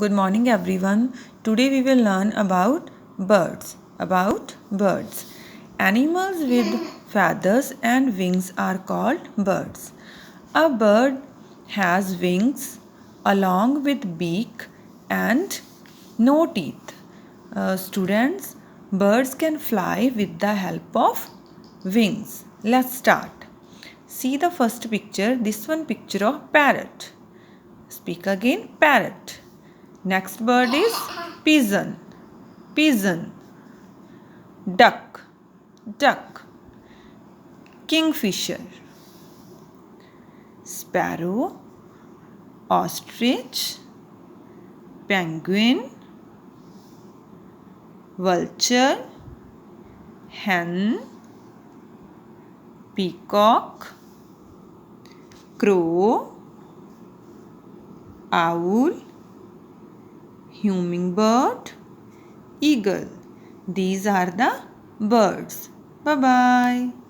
Good morning everyone. Today we will learn about birds. Animals with feathers and wings are called birds. A bird has wings along with beak and no teeth. Students, birds can fly with the help of wings. Let's start. See the first picture. This one picture of parrot. Speak again, parrot. Next bird is pigeon, duck, kingfisher, sparrow, ostrich, penguin, vulture, hen, peacock, crow, owl, hummingbird, eagle. These are the birds. Bye bye.